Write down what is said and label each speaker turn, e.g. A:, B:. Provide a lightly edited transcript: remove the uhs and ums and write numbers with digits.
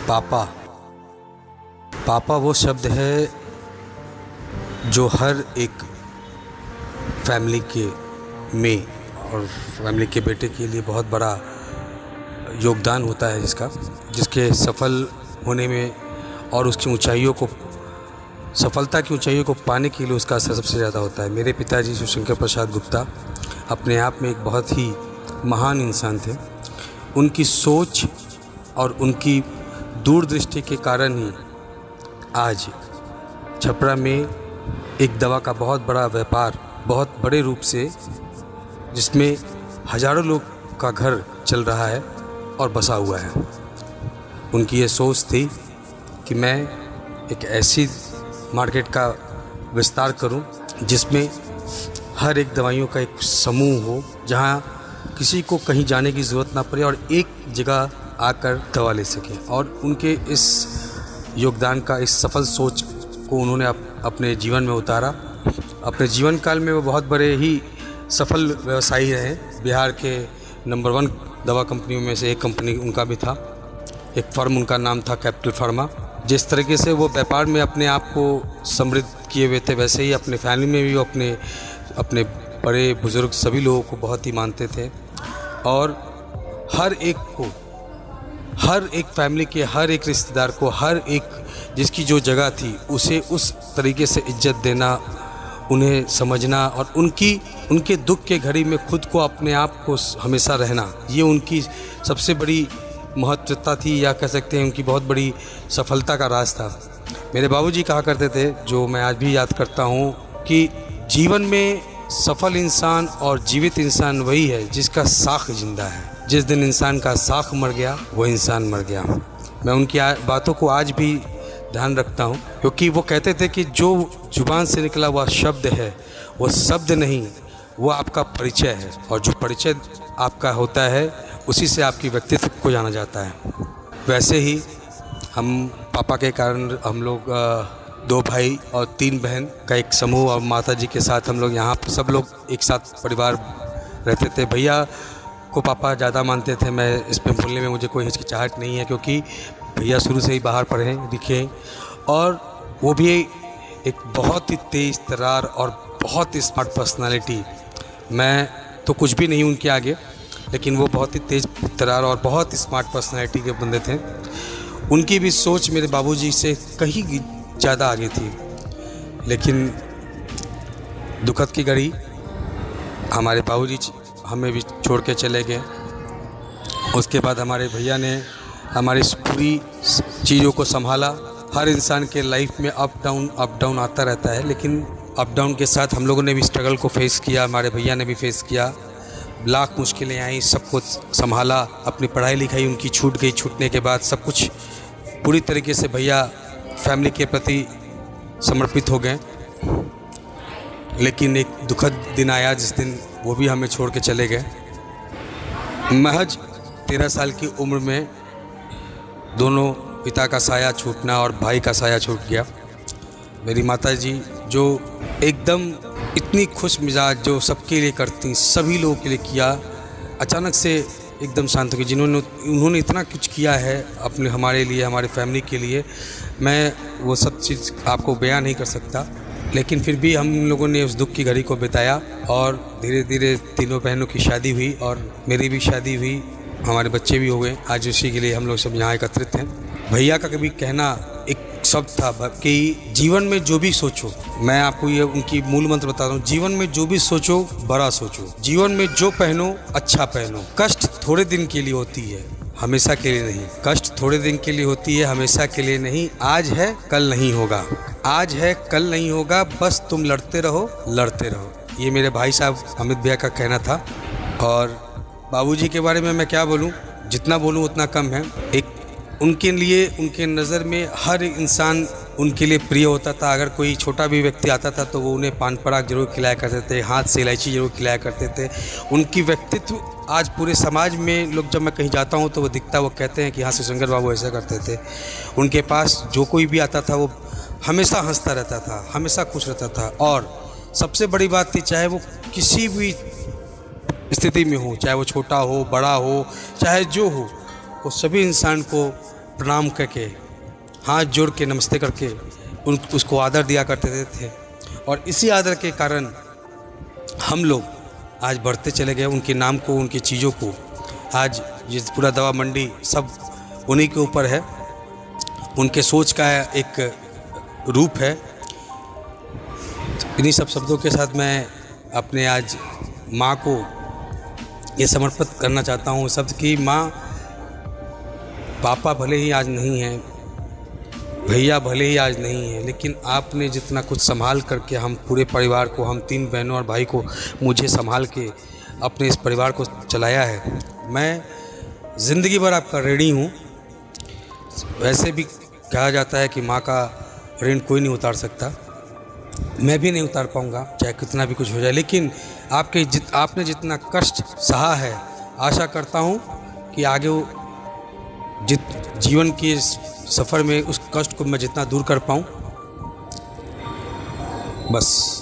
A: पापा। पापा वो शब्द है जो हर एक फैमिली के में और फैमिली के बेटे के लिए बहुत बड़ा योगदान होता है, जिसके सफल होने में और उसकी ऊंचाइयों को, सफलता की ऊंचाइयों को पाने के लिए उसका असर सबसे ज़्यादा होता है। मेरे पिताजी शिवशंकर प्रसाद गुप्ता अपने आप में एक बहुत ही महान इंसान थे। उनकी सोच और उनकी दूरदृष्टि के कारण ही आज छपरा में एक दवा का बहुत बड़ा व्यापार बहुत बड़े रूप से, जिसमें हज़ारों लोग का घर चल रहा है और बसा हुआ है। उनकी ये सोच थी कि मैं एक ऐसी मार्केट का विस्तार करूं जिसमें हर एक दवाइयों का एक समूह हो, जहां किसी को कहीं जाने की ज़रूरत ना पड़े और एक जगह आकर दवा ले सकें। और उनके इस योगदान का, इस सफल सोच को उन्होंने अपने जीवन में उतारा। अपने जीवन काल में वो बहुत बड़े ही सफल व्यवसायी रहे। बिहार के नंबर 1 दवा कंपनियों में से एक कंपनी उनका भी था। एक फर्म उनका नाम था कैपिटल फार्मा। जिस तरीके से वो व्यापार में अपने आप को समृद्ध किए हुए थे, वैसे ही अपने फैमिली में भी वो अपने बड़े बुज़ुर्ग सभी लोगों को बहुत ही मानते थे और हर एक फैमिली के हर एक रिश्तेदार को, हर एक जिसकी जो जगह थी उसे उस तरीके से इज्जत देना, उन्हें समझना और उनके दुख के घड़ी में खुद को, अपने आप को हमेशा रहना, ये उनकी सबसे बड़ी महत्वता थी, या कह सकते हैं उनकी बहुत बड़ी सफलता का राज था। मेरे बाबूजी कहा करते थे, जो मैं आज भी याद करता हूँ, कि जीवन में सफल इंसान और जीवित इंसान वही है जिसका साख जिंदा है। जिस दिन इंसान का साख मर गया वो इंसान मर गया। मैं उनकी बातों को आज भी ध्यान रखता हूँ, क्योंकि वो कहते थे कि जो जुबान से निकला हुआ शब्द है वो शब्द नहीं, वो आपका परिचय है, और जो परिचय आपका होता है उसी से आपकी व्यक्तित्व को जाना जाता है। वैसे ही हम पापा के कारण हम लोग 2 भाई और 3 बहन का एक समूह और माताजी के साथ हम लोग यहाँ पर सब लोग एक साथ परिवार रहते थे। भैया को पापा ज़्यादा मानते थे। मैं इस पे बोलने में मुझे कोई हिचकिचाहट नहीं है, क्योंकि भैया शुरू से ही बाहर पढ़े लिखे और वो भी एक बहुत ही तेज़ तर्रार और बहुत ही स्मार्ट पर्सनालिटी। मैं तो कुछ भी नहीं उनके आगे, लेकिन वो बहुत ही तेज़ तर्रार और बहुत ही स्मार्ट पर्सनालिटी के बंदे थे। उनकी भी सोच मेरे बाबूजी से कहीं ज़्यादा आगे थी। लेकिन दुखद की घड़ी, हमारे बाबूजी हमें भी छोड़ के चले गए। उसके बाद हमारे भैया ने हमारी पूरी चीज़ों को संभाला। हर इंसान के लाइफ में अप डाउन आता रहता है, लेकिन अप डाउन के साथ हम लोगों ने भी स्ट्रगल को फेस किया, हमारे भैया ने भी फेस किया। लाख मुश्किलें आई, सब कुछ संभाला। अपनी पढ़ाई लिखाई उनकी छूट गई, छूटने के बाद सब कुछ पूरी तरीके से भैया फैमिली के प्रति समर्पित हो गए। लेकिन एक दुखद दिन आया जिस दिन वो भी हमें छोड़ के चले गए। महज 13 साल की उम्र में दोनों पिता का साया छूटना और भाई का साया छूट गया। मेरी माताजी जो एकदम इतनी खुश मिजाज, जो सबके लिए करती, सभी लोगों के लिए किया, अचानक से एकदम शांत हो गई। उन्होंने इतना कुछ किया है अपने, हमारे लिए, हमारे फैमिली के लिए, मैं वो सब चीज़ आपको बयान नहीं कर सकता। लेकिन फिर भी हम लोगों ने उस दुख की घड़ी को बिताया और धीरे धीरे तीनों बहनों की शादी हुई और मेरी भी शादी हुई, हमारे बच्चे भी हो गए। आज उसी के लिए हम लोग सब यहाँ एकत्रित हैं। भैया का कभी कहना एक शब्द था कि जीवन में जो भी सोचो, मैं आपको ये उनकी मूल मंत्र बता रहा हूँ, जीवन में जो भी सोचो बड़ा सोचो, जीवन में जो पहनो अच्छा पहनो। कष्ट थोड़े दिन के लिए होती है, हमेशा के लिए नहीं। कष्ट थोड़े दिन के लिए होती है, हमेशा के लिए नहीं। आज है कल नहीं होगा, आज है कल नहीं होगा, बस तुम लड़ते रहो लड़ते रहो। ये मेरे भाई साहब अमित भैया का कहना था। और बाबूजी के बारे में मैं क्या बोलूँ, जितना बोलूँ उतना कम है। एक उनके लिए, उनके नज़र में हर इंसान उनके लिए प्रिय होता था। अगर कोई छोटा भी व्यक्ति आता था तो वो उन्हें पान पराग जरूर खिलाया करते थे, हाथ से इलायची जरूर खिलाया करते थे। उनकी व्यक्तित्व आज पूरे समाज में लोग, जब मैं कहीं जाता हूँ तो वो दिखता, वो कहते हैं कि हाँ शिवशंकर बाबू ऐसा करते थे। उनके पास जो कोई भी आता था वो हमेशा हंसता रहता था, हमेशा खुश रहता था। और सबसे बड़ी बात थी, चाहे वो किसी भी स्थिति में हो, चाहे वो छोटा हो बड़ा हो, चाहे जो हो, वो सभी इंसान को प्रणाम करके, हाथ जोड़ के नमस्ते करके उसको आदर दिया करते थे। और इसी आदर के कारण हम लोग आज बढ़ते चले गए, उनके नाम को, उनकी चीज़ों को। आज ये पूरा दवा मंडी सब उन्हीं के ऊपर है, उनके सोच का एक रूप है। इन्हीं सब शब्दों के साथ मैं अपने आज माँ को ये समर्पित करना चाहता हूँ शब्द कि माँ, पापा भले ही आज नहीं हैं, भैया भले ही आज नहीं हैं, लेकिन आपने जितना कुछ संभाल करके हम पूरे परिवार को, हम 3 बहनों और भाई को, मुझे संभाल के अपने इस परिवार को चलाया है। मैं ज़िंदगी भर आपका ऋणी हूँ। वैसे भी कहा जाता है कि माँ का ऋण कोई नहीं उतार सकता, मैं भी नहीं उतार पाऊँगा चाहे कितना भी कुछ हो जाए। लेकिन आपने जितना कष्ट सहा है, आशा करता हूँ कि आगे जीवन के सफ़र में उस कष्ट को मैं जितना दूर कर पाऊँ, बस।